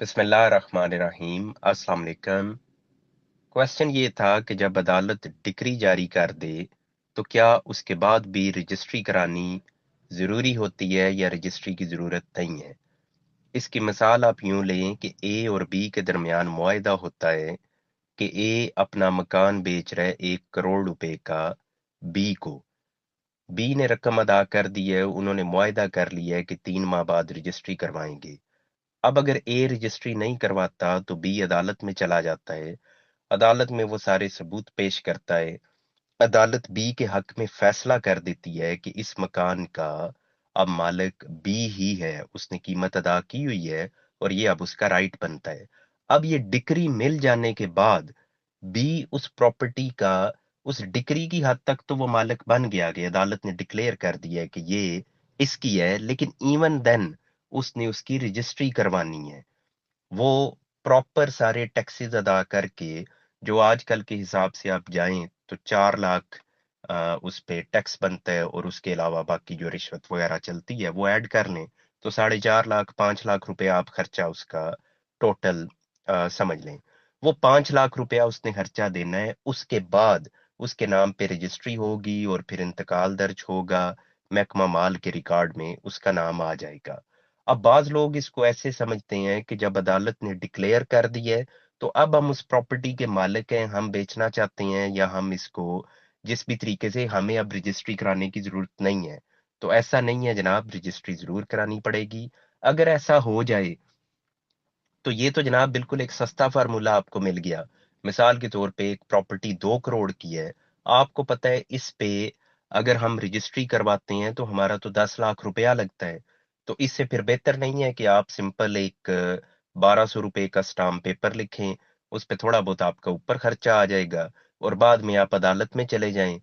बिस्मिल्लाहिर्रहमानिर्रहीम। अस्सलाम वालेकुम। क्वेश्चन ये था कि जब अदालत डिक्री जारी कर दे तो क्या उसके बाद भी रजिस्ट्री करानी ज़रूरी होती है या रजिस्ट्री की ज़रूरत नहीं है। इसकी मिसाल आप यूं लें कि ए और बी के दरमियान मुआहदा होता है कि ए अपना मकान बेच रहा है 1 करोड़ रुपए का बी को। बी ने रकम अदा कर दी है, उन्होंने मुआहदा कर लिया है कि 3 माह बाद रजिस्ट्री करवाएंगे। अब अगर ए रजिस्ट्री नहीं करवाता तो बी अदालत में चला जाता है। अदालत में वो सारे सबूत पेश करता है। अदालत बी के हक में फैसला कर देती है कि इस मकान का अब मालिक बी ही है, उसने कीमत अदा की हुई है और ये अब उसका राइट बनता है। अब ये डिक्री मिल जाने के बाद बी उस प्रॉपर्टी का उस डिक्री की हद तक तो वो मालिक बन गया कि अदालत ने डिक्लेयर कर दिया है कि ये इसकी है, लेकिन इवन देन उसने उसकी रजिस्ट्री करवानी है। वो प्रॉपर सारे टैक्सेस अदा करके, जो आजकल के हिसाब से आप जाएं तो 4 लाख उस पे टैक्स बनता है और उसके अलावा बाकी जो रिश्वत वगैरह चलती है वो ऐड कर लें तो 4.5 लाख 5 लाख रुपए आप खर्चा उसका टोटल समझ लें। वो 5 लाख रुपया उसने खर्चा देना है, उसके बाद उसके नाम पे रजिस्ट्री होगी और फिर इंतकाल दर्ज होगा, महकमा माल के रिकॉर्ड में उसका नाम आ जाएगा। अब बाज लोग इसको ऐसे समझते हैं कि जब अदालत ने डिक्लेयर कर दी है तो अब हम उस प्रॉपर्टी के मालिक हैं, हम बेचना चाहते हैं या हम इसको जिस भी तरीके से, हमें अब रजिस्ट्री कराने की जरूरत नहीं है। तो ऐसा नहीं है जनाब, रजिस्ट्री जरूर करानी पड़ेगी। अगर ऐसा हो जाए तो ये तो जनाब बिल्कुल एक सस्ता फार्मूला आपको मिल गया। मिसाल के तौर पे एक प्रॉपर्टी 2 करोड़ की है, आपको पता है इस पे अगर हम रजिस्ट्री करवाते हैं तो हमारा तो 10 लाख रुपया लगता है। तो इससे फिर बेहतर नहीं है कि आप सिंपल एक 1200 रुपये का स्टाम्प पेपर लिखें, उस पे थोड़ा बहुत आपका ऊपर खर्चा आ जाएगा और बाद में आप अदालत में चले जाएं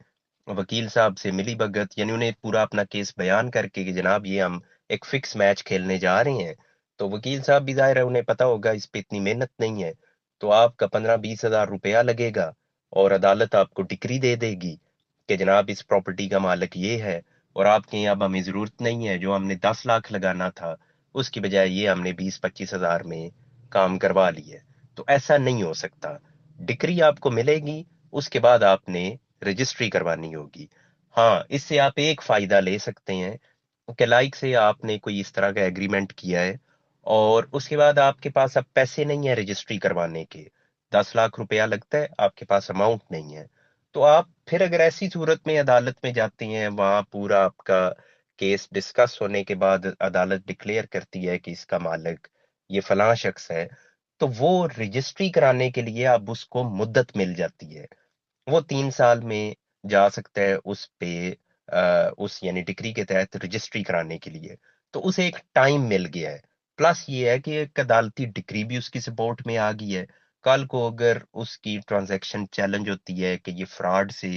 वकील साहब से मिली भगत, यानी उन्हें पूरा अपना केस बयान करके कि जनाब ये हम एक फिक्स मैच खेलने जा रहे हैं। तो वकील साहब भी जाहिर है उन्हें पता होगा इस पे इतनी मेहनत नहीं है, तो आपका 15-20 हज़ार रुपया लगेगा और अदालत आपको डिक्री दे देगी कि जनाब इस प्रॉपर्टी का मालिक ये है और आपके यहाँ अब हमें जरूरत नहीं है, जो हमने 10 लाख लगाना था उसकी बजाय ये हमने 20-25 हज़ार में काम करवा लिया है। तो ऐसा नहीं हो सकता। डिक्री आपको मिलेगी, उसके बाद आपने रजिस्ट्री करवानी होगी। हाँ, इससे आप एक फायदा ले सकते हैं कि लाइक से आपने कोई इस तरह का एग्रीमेंट किया है और उसके बाद आपके पास अब पैसे नहीं है रजिस्ट्री करवाने के, 10 लाख रुपया लगता है, आपके पास अमाउंट नहीं है। तो आप फिर अगर ऐसी सूरत में अदालत में जाते हैं, वहां पूरा आपका केस डिस्कस होने के बाद अदालत डिक्लेयर करती है कि इसका मालिक ये फलां शख्स है, तो वो रजिस्ट्री कराने के लिए अब उसको मुद्दत मिल जाती है। वो 3 साल में जा सकता है उस पे उस यानी डिग्री के तहत रजिस्ट्री कराने के लिए। तो उसे एक टाइम मिल गया है। प्लस ये है कि एक अदालती डिग्री भी उसकी सपोर्ट में आ गई है। कल को अगर उसकी ट्रांजैक्शन चैलेंज होती है कि ये फ्रॉड से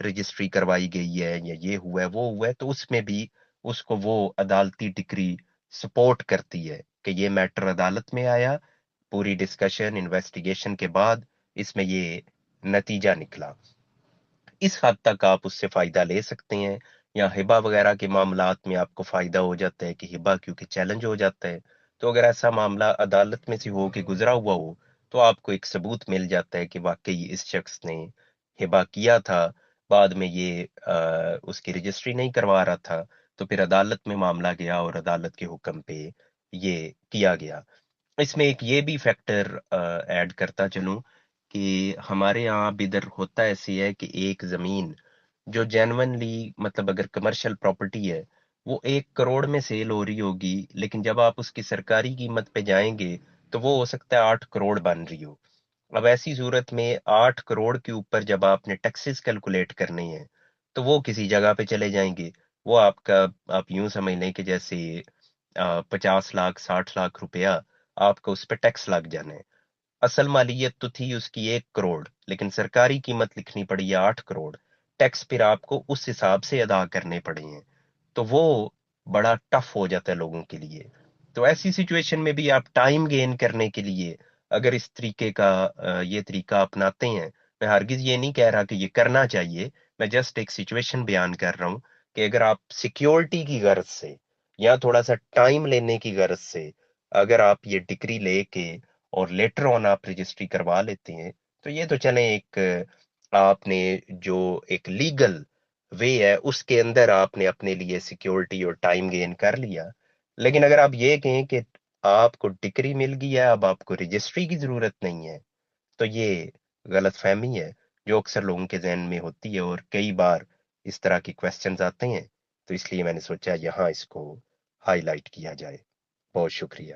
रजिस्ट्री करवाई गई है या ये हुआ है वो हुआ है, तो उसमें भी उसको वो अदालती डिग्री सपोर्ट करती है कि ये मैटर अदालत में आया, पूरी डिस्कशन इन्वेस्टिगेशन के बाद इसमें ये नतीजा निकला। इस हद तक आप उससे फायदा ले सकते हैं। या हिबा वगैरह के मामलात में आपको फायदा हो जाता है कि हिबा क्योंकि चैलेंज हो जाता है, तो अगर ऐसा मामला अदालत में से हो के गुजरा हुआ हो तो आपको एक सबूत मिल जाता है कि वाकई इस शख्स ने हिबा किया था, बाद में ये उसकी रजिस्ट्री नहीं करवा रहा था, तो फिर अदालत में मामला गया और अदालत के हुक्म पे ये किया गया। इसमें एक ये भी फैक्टर ऐड करता चलूं कि हमारे यहाँ अब इधर होता ऐसी है कि एक जमीन जो जेन्युइनली मतलब अगर कमर्शियल प्रॉपर्टी है वो 1 करोड़ में सेल हो रही होगी, लेकिन जब आप उसकी सरकारी कीमत पे जाएंगे तो वो हो सकता है 8 करोड़ बन रही हो। अब ऐसी सूरत में 8 करोड़ के ऊपर जब आपने टैक्सेस कैलकुलेट करने हैं तो वो किसी जगह पे चले जाएंगे। वो आपका, आप यूं समझ लें कि जैसे 50 लाख 60 लाख रुपया आपका उस पर टैक्स लग जाना है। असल मालियत तो थी उसकी 1 करोड़, लेकिन सरकारी कीमत लिखनी पड़ी है 8 करोड़। टैक्स फिर आपको उस हिसाब से अदा करने पड़े हैं, तो वो बड़ा टफ हो जाता है लोगों के लिए। तो ऐसी सिचुएशन में भी आप टाइम गेन करने के लिए अगर इस तरीके का ये तरीका अपनाते हैं, मैं हरगिज ये नहीं कह रहा कि ये करना चाहिए, मैं जस्ट एक सिचुएशन बयान कर रहा हूं कि अगर आप सिक्योरिटी की गर्ज से या थोड़ा सा टाइम लेने की गर्ज से اگر آپ یہ ڈگری لے کے اور لیٹر آن آپ رجسٹری کروا لیتے ہیں تو یہ تو چلیں ایک آپ نے جو ایک لیگل وے ہے اس کے اندر آپ نے اپنے لیے سیکیورٹی اور ٹائم گین کر لیا. لیکن اگر آپ یہ کہیں کہ آپ کو ڈگری مل گئی ہے اب آپ کو رجسٹری کی ضرورت نہیں ہے تو یہ غلط فہمی ہے جو اکثر لوگوں کے ذہن میں ہوتی ہے اور کئی بار اس طرح کی کوشچنز آتے ہیں. تو اس لیے میں نے سوچا یہاں اس کو ہائی لائٹ کیا جائے. بہت شکریہ.